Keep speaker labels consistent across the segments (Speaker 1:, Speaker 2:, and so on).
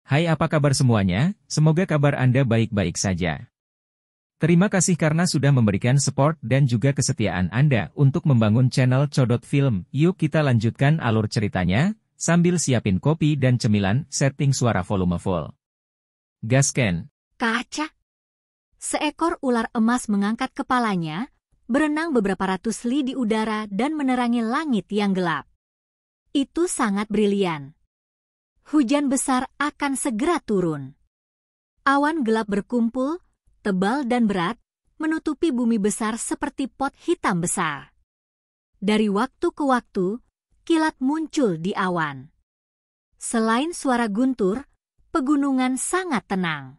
Speaker 1: Hai, apa kabar semuanya? Semoga kabar Anda baik-baik saja. Terima kasih karena sudah memberikan support dan juga kesetiaan Anda untuk membangun channel Codot Film. Yuk kita lanjutkan alur ceritanya, sambil siapin kopi dan cemilan, setting suara volume full. Gasken.
Speaker 2: Kaca. Seekor ular emas mengangkat kepalanya, berenang beberapa ratus li di udara dan menerangi langit yang gelap. Itu sangat brilian. Hujan besar akan segera turun. Awan gelap berkumpul, tebal dan berat, menutupi bumi besar seperti pot hitam besar. Dari waktu ke waktu, kilat muncul di awan. Selain suara guntur, pegunungan sangat tenang.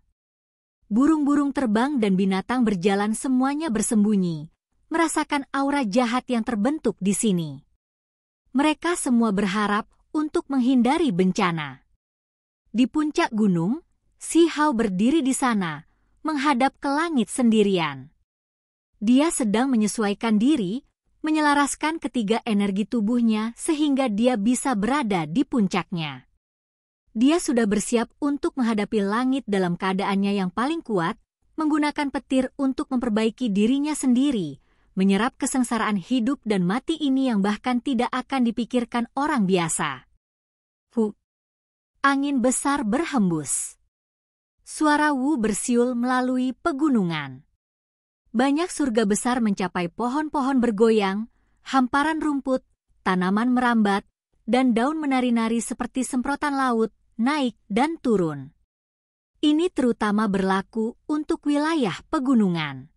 Speaker 2: Burung-burung terbang dan binatang berjalan semuanya bersembunyi, merasakan aura jahat yang terbentuk di sini. Mereka semua berharap untuk menghindari bencana. Di puncak gunung, Si Hao berdiri di sana, menghadap ke langit sendirian. Dia sedang menyesuaikan diri, menyelaraskan ketiga energi tubuhnya sehingga dia bisa berada di puncaknya. Dia sudah bersiap untuk menghadapi langit dalam keadaannya yang paling kuat, menggunakan petir untuk memperbaiki dirinya sendiri, menyerap kesengsaraan hidup dan mati ini yang bahkan tidak akan dipikirkan orang biasa. Angin besar berhembus. Suara Wu bersiul melalui pegunungan. Banyak surga besar mencapai pohon-pohon bergoyang, hamparan rumput, tanaman merambat, dan daun menari-nari seperti semprotan laut, naik dan turun. Ini terutama berlaku untuk wilayah pegunungan.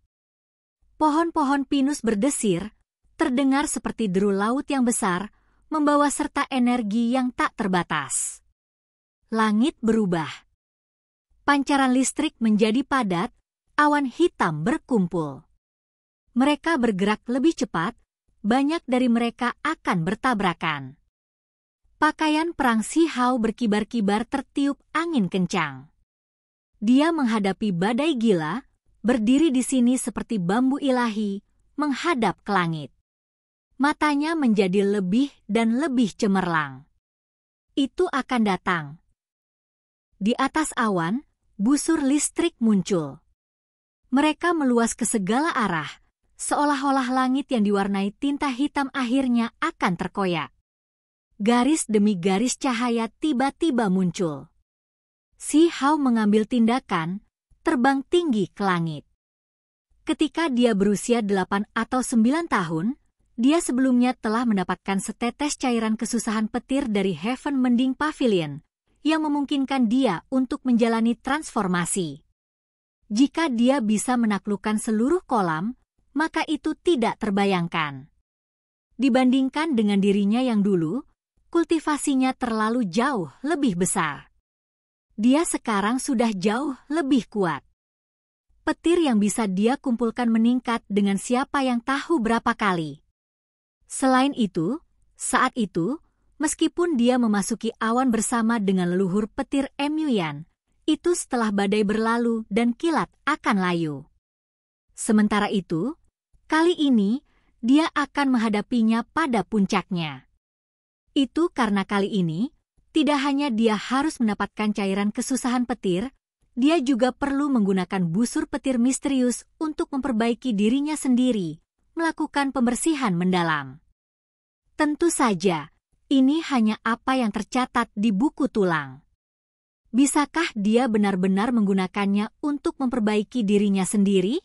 Speaker 2: Pohon-pohon pinus berdesir, terdengar seperti deru laut yang besar, membawa serta energi yang tak terbatas. Langit berubah. Pancaran listrik menjadi padat, awan hitam berkumpul. Mereka bergerak lebih cepat, banyak dari mereka akan bertabrakan. Pakaian perang Si Hao berkibar-kibar tertiup angin kencang. Dia menghadapi badai gila, berdiri di sini seperti bambu ilahi, menghadap ke langit. Matanya menjadi lebih dan lebih cemerlang. Itu akan datang. Di atas awan, busur listrik muncul. Mereka meluas ke segala arah, seolah-olah langit yang diwarnai tinta hitam akhirnya akan terkoyak. Garis demi garis cahaya tiba-tiba muncul. Si Hao mengambil tindakan, terbang tinggi ke langit. Ketika dia berusia 8 atau 9 tahun, dia sebelumnya telah mendapatkan setetes cairan kesusahan petir dari Heaven Mending Pavilion, yang memungkinkan dia untuk menjalani transformasi. Jika dia bisa menaklukkan seluruh kolam, maka itu tidak terbayangkan. Dibandingkan dengan dirinya yang dulu, kultivasinya terlalu jauh lebih besar. Dia sekarang sudah jauh lebih kuat. Petir yang bisa dia kumpulkan meningkat dengan siapa yang tahu berapa kali. Selain itu, saat itu, meskipun dia memasuki awan bersama dengan leluhur petir Emyuan, itu setelah badai berlalu dan kilat akan layu. Sementara itu, kali ini, dia akan menghadapinya pada puncaknya. Itu karena kali ini, tidak hanya dia harus mendapatkan cairan kesusahan petir, dia juga perlu menggunakan busur petir misterius untuk memperbaiki dirinya sendiri, melakukan pembersihan mendalam. Tentu saja, ini hanya apa yang tercatat di buku tulang. Bisakah dia benar-benar menggunakannya untuk memperbaiki dirinya sendiri?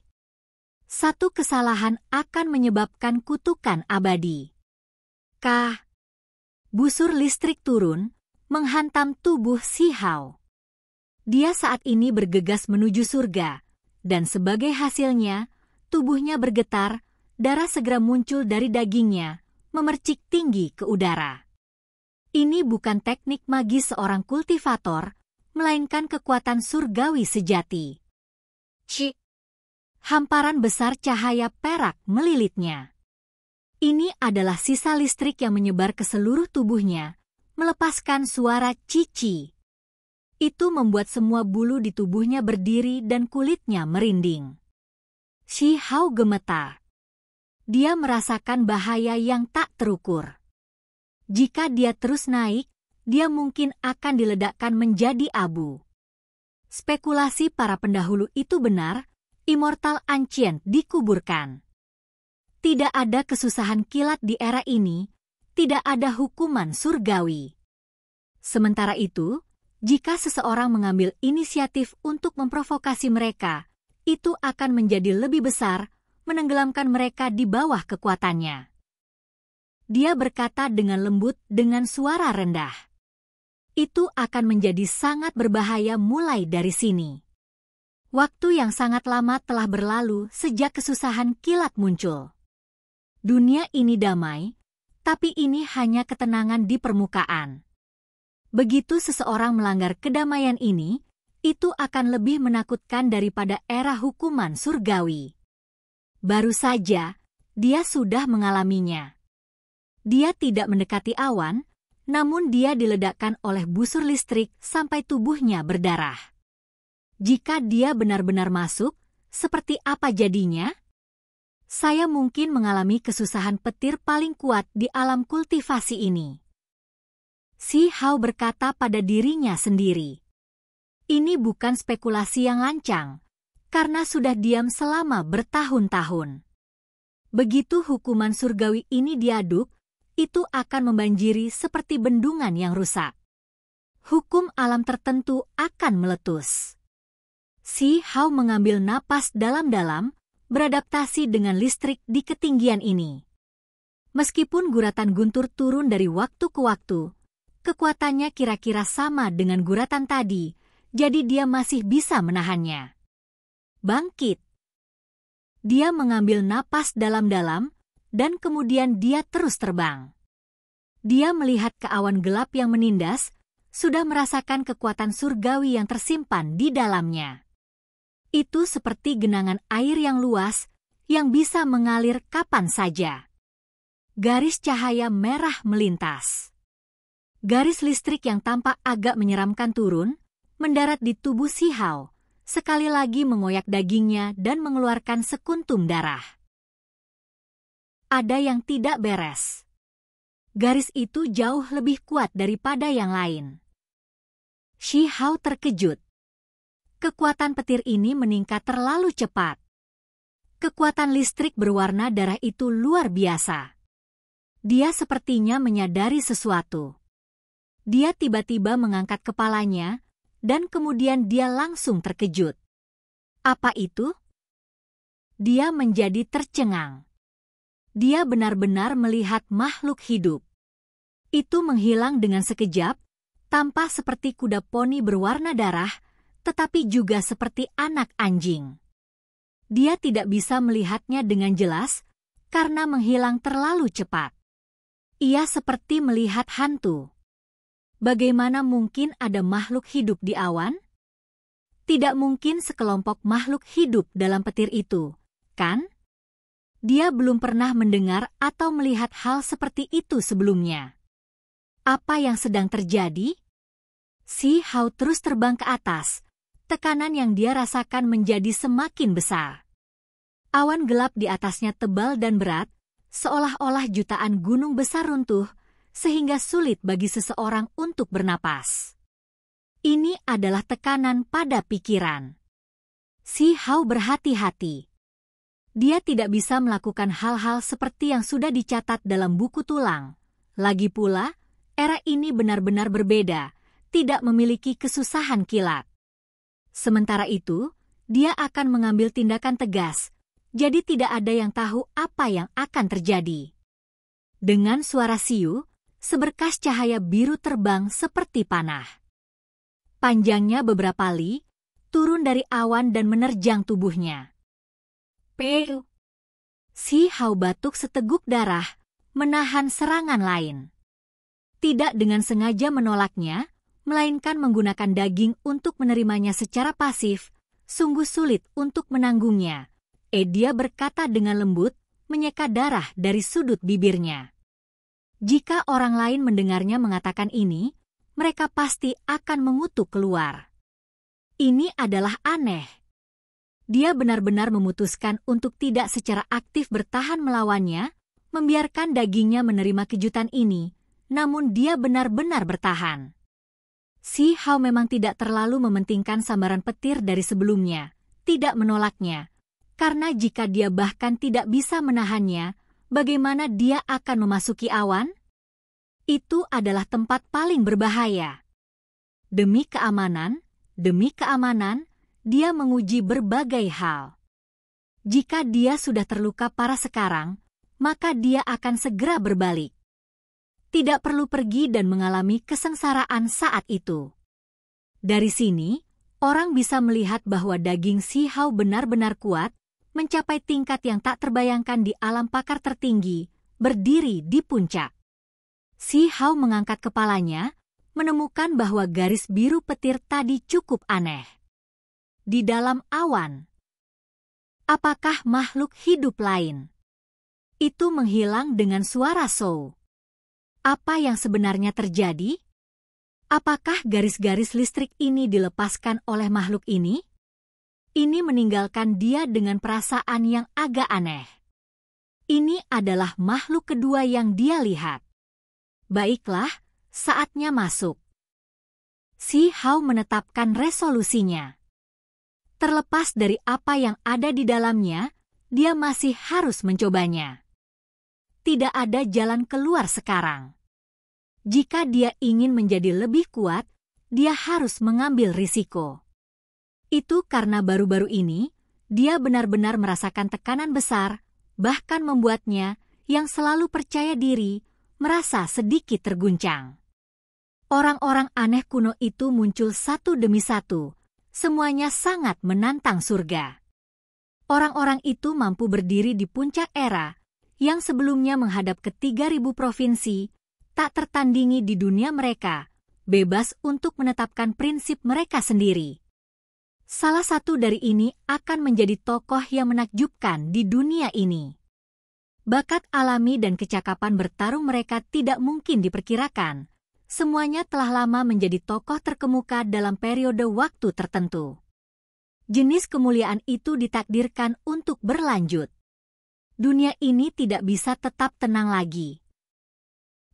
Speaker 2: Satu kesalahan akan menyebabkan kutukan abadi. Busur listrik turun, menghantam tubuh Si Hao. Dia saat ini bergegas menuju surga, dan sebagai hasilnya, tubuhnya bergetar, darah segera muncul dari dagingnya, memercik tinggi ke udara. Ini bukan teknik magis seorang kultivator, melainkan kekuatan surgawi sejati. Hamparan besar cahaya perak melilitnya. Ini adalah sisa listrik yang menyebar ke seluruh tubuhnya, melepaskan suara cici. Itu membuat semua bulu di tubuhnya berdiri dan kulitnya merinding. Si Hao gemetar. Dia merasakan bahaya yang tak terukur. Jika dia terus naik, dia mungkin akan diledakkan menjadi abu. Spekulasi para pendahulu itu benar, Immortal Ancient dikuburkan. Tidak ada kesusahan kilat di era ini, tidak ada hukuman surgawi. Sementara itu, jika seseorang mengambil inisiatif untuk memprovokasi mereka, itu akan menjadi lebih besar, menenggelamkan mereka di bawah kekuatannya. Dia berkata dengan lembut dengan suara rendah. Itu akan menjadi sangat berbahaya mulai dari sini. Waktu yang sangat lama telah berlalu sejak kesusahan kilat muncul. Dunia ini damai, tapi ini hanya ketenangan di permukaan. Begitu seseorang melanggar kedamaian ini, itu akan lebih menakutkan daripada era hukuman surgawi. Baru saja, dia sudah mengalaminya. Dia tidak mendekati awan, namun dia diledakkan oleh busur listrik sampai tubuhnya berdarah. Jika dia benar-benar masuk, seperti apa jadinya? Saya mungkin mengalami kesusahan petir paling kuat di alam kultivasi ini. Si Hao berkata pada dirinya sendiri. Ini bukan spekulasi yang lancang, karena sudah diam selama bertahun-tahun. Begitu hukuman surgawi ini diaduk, itu akan membanjiri seperti bendungan yang rusak. Hukum alam tertentu akan meletus. Si Hao mengambil napas dalam-dalam, beradaptasi dengan listrik di ketinggian ini. Meskipun guratan guntur turun dari waktu ke waktu, kekuatannya kira-kira sama dengan guratan tadi, jadi dia masih bisa menahannya. Bangkit. Dia mengambil napas dalam-dalam, dan kemudian dia terus terbang. Dia melihat ke awan gelap yang menindas, sudah merasakan kekuatan surgawi yang tersimpan di dalamnya. Itu seperti genangan air yang luas, yang bisa mengalir kapan saja. Garis cahaya merah melintas. Garis listrik yang tampak agak menyeramkan turun, mendarat di tubuh Si Hao, sekali lagi mengoyak dagingnya dan mengeluarkan sekuntum darah. Ada yang tidak beres. Garis itu jauh lebih kuat daripada yang lain. Si Hao terkejut. Kekuatan petir ini meningkat terlalu cepat. Kekuatan listrik berwarna darah itu luar biasa. Dia sepertinya menyadari sesuatu. Dia tiba-tiba mengangkat kepalanya, dan kemudian dia langsung terkejut. Apa itu? Dia menjadi tercengang. Dia benar-benar melihat makhluk hidup. Itu menghilang dengan sekejap, tampak seperti kuda poni berwarna darah, tetapi juga seperti anak anjing. Dia tidak bisa melihatnya dengan jelas, karena menghilang terlalu cepat. Ia seperti melihat hantu. Bagaimana mungkin ada makhluk hidup di awan? Tidak mungkin sekelompok makhluk hidup dalam petir itu, kan? Dia belum pernah mendengar atau melihat hal seperti itu sebelumnya. Apa yang sedang terjadi? Si Hao terus terbang ke atas. Tekanan yang dia rasakan menjadi semakin besar. Awan gelap di atasnya tebal dan berat, seolah-olah jutaan gunung besar runtuh, sehingga sulit bagi seseorang untuk bernapas. Ini adalah tekanan pada pikiran. Si Hao berhati-hati. Dia tidak bisa melakukan hal-hal seperti yang sudah dicatat dalam buku tulang. Lagi pula, era ini benar-benar berbeda, tidak memiliki kesusahan kilat. Sementara itu, dia akan mengambil tindakan tegas, jadi tidak ada yang tahu apa yang akan terjadi. Dengan suara siu, seberkas cahaya biru terbang seperti panah. Panjangnya beberapa li, turun dari awan dan menerjang tubuhnya. Peu. Si Hao batuk seteguk darah, menahan serangan lain. Tidak dengan sengaja menolaknya, melainkan menggunakan daging untuk menerimanya secara pasif, sungguh sulit untuk menanggungnya. Dia berkata dengan lembut, menyeka darah dari sudut bibirnya. Jika orang lain mendengarnya mengatakan ini, mereka pasti akan mengutuk keluar. Ini adalah aneh. Dia benar-benar memutuskan untuk tidak secara aktif bertahan melawannya, membiarkan dagingnya menerima kejutan ini, namun dia benar-benar bertahan. Si Hao memang tidak terlalu mementingkan sambaran petir dari sebelumnya, tidak menolaknya, karena jika dia bahkan tidak bisa menahannya, bagaimana dia akan memasuki awan? Itu adalah tempat paling berbahaya. Demi keamanan, dia menguji berbagai hal. Jika dia sudah terluka parah sekarang, maka dia akan segera berbalik. Tidak perlu pergi dan mengalami kesengsaraan saat itu. Dari sini, orang bisa melihat bahwa daging Si Hao benar-benar kuat, mencapai tingkat yang tak terbayangkan di alam pakar tertinggi, berdiri di puncak. Si Hao mengangkat kepalanya, menemukan bahwa garis biru petir tadi cukup aneh. Di dalam awan, apakah makhluk hidup lain? Itu menghilang dengan suara Shou. Apa yang sebenarnya terjadi? Apakah garis-garis listrik ini dilepaskan oleh makhluk ini? Ini meninggalkan dia dengan perasaan yang agak aneh. Ini adalah makhluk kedua yang dia lihat. Baiklah, saatnya masuk. Si Hao menetapkan resolusinya. Terlepas dari apa yang ada di dalamnya, dia masih harus mencobanya. Tidak ada jalan keluar sekarang. Jika dia ingin menjadi lebih kuat, dia harus mengambil risiko. Itu karena baru-baru ini, dia benar-benar merasakan tekanan besar, bahkan membuatnya, yang selalu percaya diri, merasa sedikit terguncang. Orang-orang aneh kuno itu muncul satu demi satu, semuanya sangat menantang surga. Orang-orang itu mampu berdiri di puncak era, yang sebelumnya menghadap ke 3.000 provinsi, tak tertandingi di dunia mereka, bebas untuk menetapkan prinsip mereka sendiri. Salah satu dari ini akan menjadi tokoh yang menakjubkan di dunia ini. Bakat alami dan kecakapan bertarung mereka tidak mungkin diperkirakan. Semuanya telah lama menjadi tokoh terkemuka dalam periode waktu tertentu. Jenis kemuliaan itu ditakdirkan untuk berlanjut. Dunia ini tidak bisa tetap tenang lagi.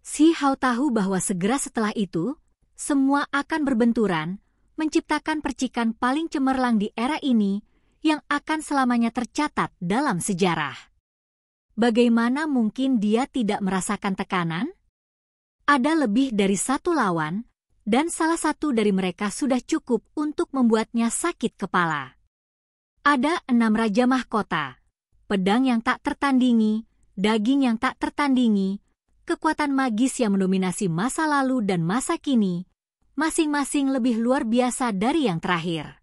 Speaker 2: Si Hao tahu bahwa segera setelah itu, semua akan berbenturan, menciptakan percikan paling cemerlang di era ini, yang akan selamanya tercatat dalam sejarah. Bagaimana mungkin dia tidak merasakan tekanan? Ada lebih dari satu lawan, dan salah satu dari mereka sudah cukup untuk membuatnya sakit kepala. Ada 6 raja mahkota, pedang yang tak tertandingi, daging yang tak tertandingi, kekuatan magis yang mendominasi masa lalu dan masa kini, masing-masing lebih luar biasa dari yang terakhir.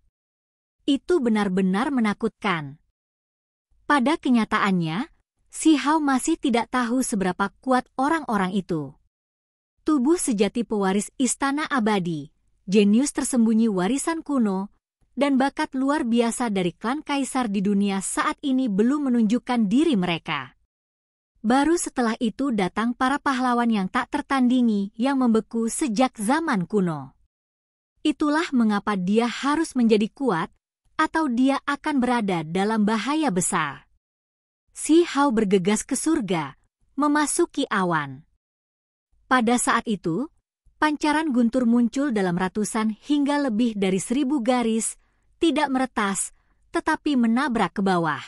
Speaker 2: Itu benar-benar menakutkan. Pada kenyataannya, Si Hao masih tidak tahu seberapa kuat orang-orang itu. Tubuh sejati pewaris istana abadi, jenius tersembunyi warisan kuno, dan bakat luar biasa dari klan kaisar di dunia saat ini belum menunjukkan diri mereka. Baru setelah itu datang para pahlawan yang tak tertandingi yang membeku sejak zaman kuno. Itulah mengapa dia harus menjadi kuat, atau dia akan berada dalam bahaya besar. Si Hao bergegas ke surga, memasuki awan. Pada saat itu, pancaran guntur muncul dalam ratusan hingga lebih dari 1.000 garis, tidak meretas, tetapi menabrak ke bawah.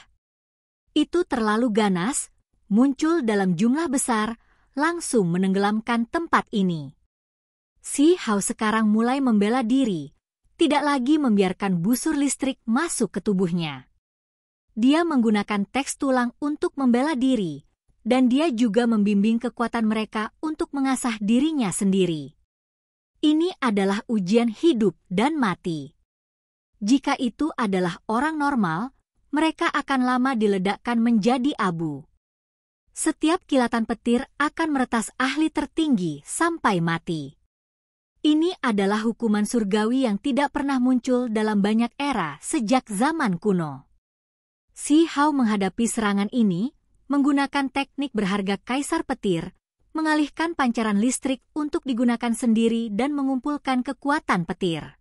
Speaker 2: Itu terlalu ganas, muncul dalam jumlah besar, langsung menenggelamkan tempat ini. Si Hao sekarang mulai membela diri, tidak lagi membiarkan busur listrik masuk ke tubuhnya. Dia menggunakan teks tulang untuk membela diri, dan dia juga membimbing kekuatan mereka untuk mengasah dirinya sendiri. Ini adalah ujian hidup dan mati. Jika itu adalah orang normal, mereka akan lama diledakkan menjadi abu. Setiap kilatan petir akan meretas ahli tertinggi sampai mati. Ini adalah hukuman surgawi yang tidak pernah muncul dalam banyak era sejak zaman kuno. Si Hao menghadapi serangan ini, menggunakan teknik berharga kaisar petir, mengalihkan pancaran listrik untuk digunakan sendiri dan mengumpulkan kekuatan petir.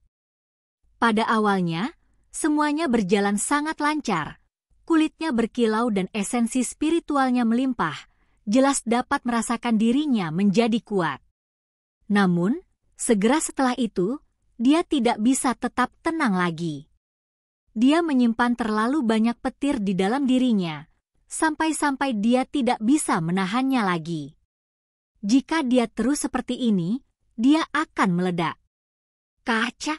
Speaker 2: Pada awalnya, semuanya berjalan sangat lancar. Kulitnya berkilau dan esensi spiritualnya melimpah, jelas dapat merasakan dirinya menjadi kuat. Namun, segera setelah itu, dia tidak bisa tetap tenang lagi. Dia menyimpan terlalu banyak petir di dalam dirinya, sampai-sampai dia tidak bisa menahannya lagi. Jika dia terus seperti ini, dia akan meledak. Kaca!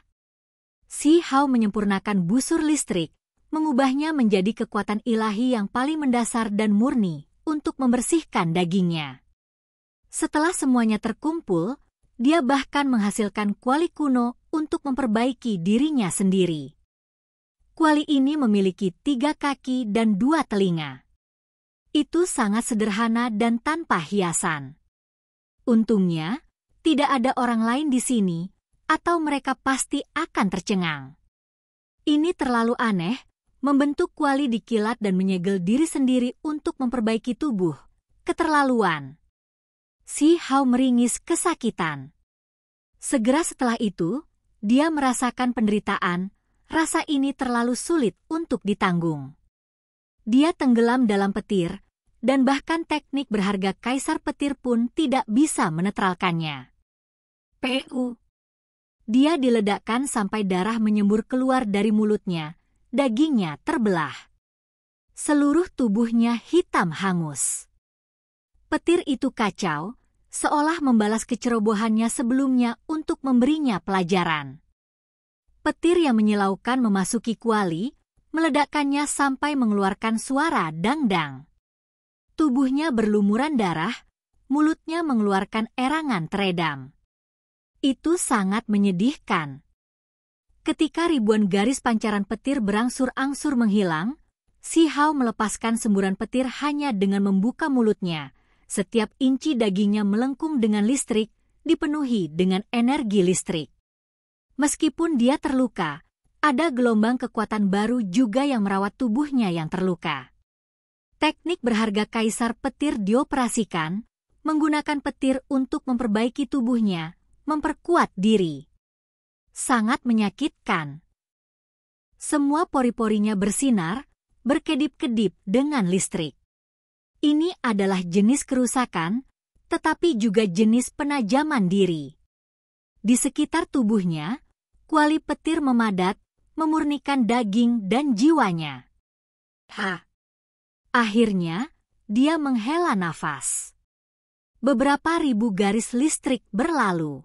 Speaker 2: Si Hao menyempurnakan busur listrik, mengubahnya menjadi kekuatan ilahi yang paling mendasar dan murni untuk membersihkan dagingnya. Setelah semuanya terkumpul, dia bahkan menghasilkan kuali kuno untuk memperbaiki dirinya sendiri. Kuali ini memiliki 3 kaki dan 2 telinga. Itu sangat sederhana dan tanpa hiasan. Untungnya, tidak ada orang lain di sini, atau mereka pasti akan tercengang. Ini terlalu aneh, membentuk kuali di kilat dan menyegel diri sendiri untuk memperbaiki tubuh. Keterlaluan. Si Hao meringis kesakitan. Segera setelah itu, dia merasakan penderitaan. Rasa ini terlalu sulit untuk ditanggung. Dia tenggelam dalam petir, dan bahkan teknik berharga Kaisar Petir pun tidak bisa menetralkannya. Pu. Dia diledakkan sampai darah menyembur keluar dari mulutnya, dagingnya terbelah. Seluruh tubuhnya hitam hangus. Petir itu kacau, seolah membalas kecerobohannya sebelumnya untuk memberinya pelajaran. Petir yang menyilaukan memasuki kuali, meledakkannya sampai mengeluarkan suara dang-dang. Tubuhnya berlumuran darah, mulutnya mengeluarkan erangan teredam. Itu sangat menyedihkan. Ketika ribuan garis pancaran petir berangsur-angsur menghilang, Si Hao melepaskan semburan petir hanya dengan membuka mulutnya. Setiap inci dagingnya melengkung dengan listrik, dipenuhi dengan energi listrik. Meskipun dia terluka, ada gelombang kekuatan baru juga yang merawat tubuhnya yang terluka. Teknik berharga Kaisar Petir dioperasikan, menggunakan petir untuk memperbaiki tubuhnya, memperkuat diri. Sangat menyakitkan. Semua pori-porinya bersinar, berkedip-kedip dengan listrik. Ini adalah jenis kerusakan, tetapi juga jenis penajaman diri. Di sekitar tubuhnya, kuali petir memadat, memurnikan daging dan jiwanya. Akhirnya, dia menghela nafas. Beberapa ribu garis listrik berlalu.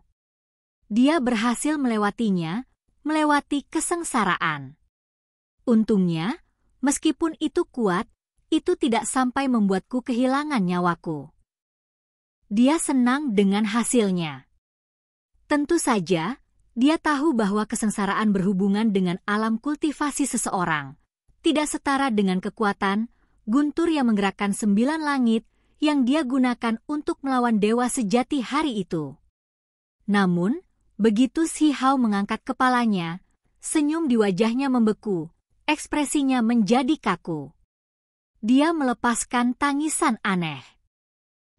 Speaker 2: Dia berhasil melewatinya, melewati kesengsaraan. Untungnya, meskipun itu kuat, itu tidak sampai membuatku kehilangan nyawaku. Dia senang dengan hasilnya. Tentu saja, dia tahu bahwa kesengsaraan berhubungan dengan alam kultivasi seseorang, tidak setara dengan kekuatan, guntur yang menggerakkan 9 langit yang dia gunakan untuk melawan dewa sejati hari itu. Namun, begitu Si Hao mengangkat kepalanya, senyum di wajahnya membeku, ekspresinya menjadi kaku. Dia melepaskan tangisan aneh.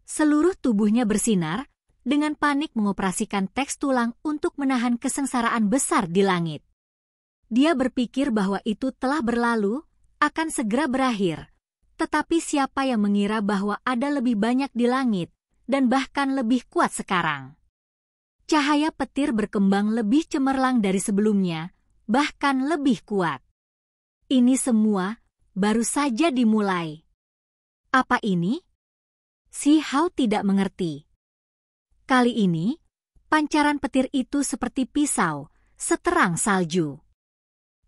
Speaker 2: Seluruh tubuhnya bersinar, dengan panik mengoperasikan teks tulang untuk menahan kesengsaraan besar di langit. Dia berpikir bahwa itu telah berlalu, akan segera berakhir. Tetapi siapa yang mengira bahwa ada lebih banyak di langit, dan bahkan lebih kuat sekarang. Cahaya petir berkembang lebih cemerlang dari sebelumnya, bahkan lebih kuat. Ini semua baru saja dimulai. Apa ini? Si Hao tidak mengerti. Kali ini, pancaran petir itu seperti pisau, seterang salju.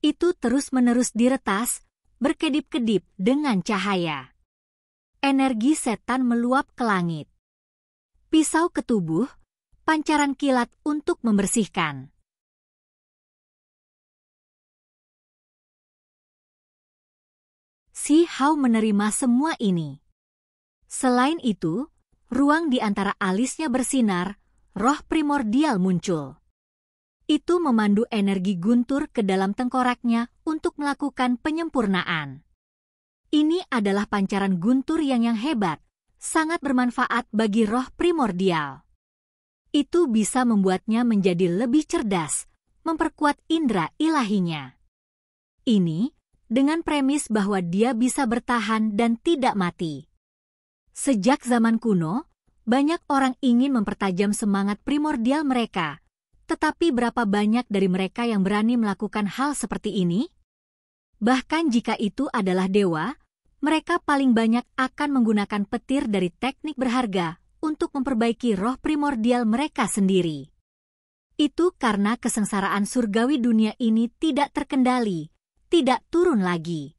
Speaker 2: Itu terus-menerus diretas, berkedip-kedip dengan cahaya. Energi setan meluap ke langit. Pisau ke tubuh, pancaran kilat untuk membersihkan. Si Hao menerima semua ini. Selain itu, ruang di antara alisnya bersinar, roh primordial muncul. Itu memandu energi guntur ke dalam tengkoraknya untuk melakukan penyempurnaan. Ini adalah pancaran guntur yang hebat, sangat bermanfaat bagi roh primordial. Itu bisa membuatnya menjadi lebih cerdas, memperkuat indera ilahinya. Ini dengan premis bahwa dia bisa bertahan dan tidak mati. Sejak zaman kuno, Banyak orang ingin mempertajam semangat primordial mereka, tetapi berapa banyak dari mereka yang berani melakukan hal seperti ini? Bahkan jika itu adalah dewa, mereka paling banyak akan menggunakan petir dari teknik berharga untuk memperbaiki roh primordial mereka sendiri. Itu karena kesengsaraan surgawi dunia ini tidak terkendali, tidak turun lagi.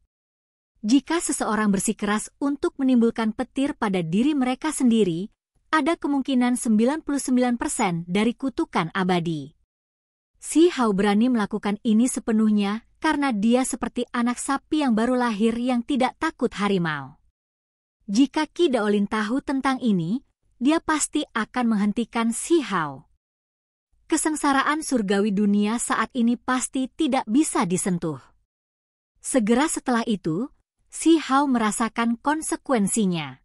Speaker 2: Jika seseorang bersikeras untuk menimbulkan petir pada diri mereka sendiri, ada kemungkinan 99% dari kutukan abadi. Si Hao berani melakukan ini sepenuhnya karena dia seperti anak sapi yang baru lahir yang tidak takut harimau. Jika Qi Daolin tahu tentang ini, dia pasti akan menghentikan si Hao. Kesengsaraan surgawi dunia saat ini pasti tidak bisa disentuh. Segera setelah itu, si Hao merasakan konsekuensinya.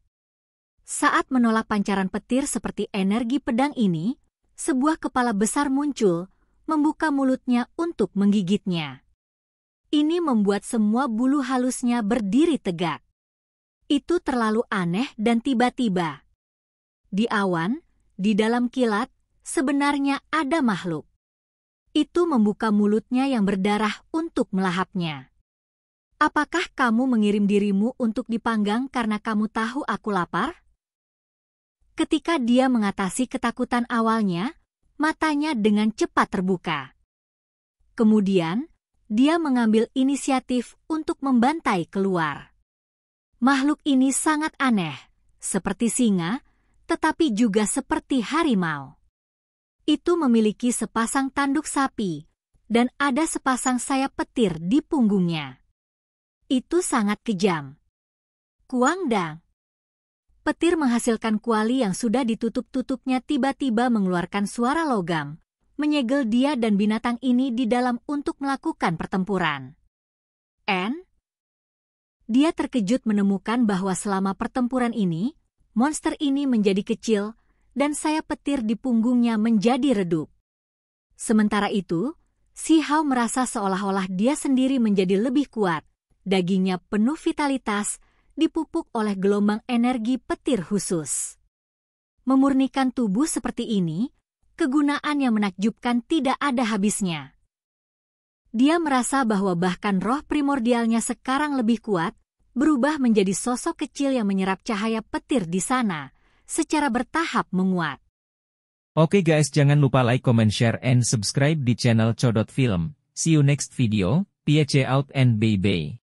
Speaker 2: Saat menolak pancaran petir seperti energi pedang ini, sebuah kepala besar muncul, membuka mulutnya untuk menggigitnya. Ini membuat semua bulu halusnya berdiri tegak. Itu terlalu aneh dan tiba-tiba. Di awan, di dalam kilat, sebenarnya ada makhluk. Itu membuka mulutnya yang berdarah untuk melahapnya. Apakah kamu mengirim dirimu untuk dipanggang karena kamu tahu aku lapar? Ketika dia mengatasi ketakutan awalnya, matanya dengan cepat terbuka. Kemudian, dia mengambil inisiatif untuk membantai keluar. Makhluk ini sangat aneh, seperti singa, tetapi juga seperti harimau. Itu memiliki sepasang tanduk sapi, dan ada sepasang sayap petir di punggungnya. Itu sangat kejam. Kuangdang. Petir menghasilkan kuali yang sudah ditutup-tutupnya tiba-tiba mengeluarkan suara logam, menyegel dia dan binatang ini di dalam untuk melakukan pertempuran. Dia terkejut menemukan bahwa selama pertempuran ini, monster ini menjadi kecil dan sayap petir di punggungnya menjadi redup. Sementara itu, si Hao merasa seolah-olah dia sendiri menjadi lebih kuat. Dagingnya penuh vitalitas, dipupuk oleh gelombang energi petir khusus. Memurnikan tubuh seperti ini, kegunaan yang menakjubkan tidak ada habisnya. Dia merasa bahwa bahkan roh primordialnya sekarang lebih kuat, berubah menjadi sosok kecil yang menyerap cahaya petir di sana, secara bertahap menguat.
Speaker 1: Oke guys, jangan lupa like, comment, share, and subscribe di channel Codot Film. See you next video, peace out and bye-bye.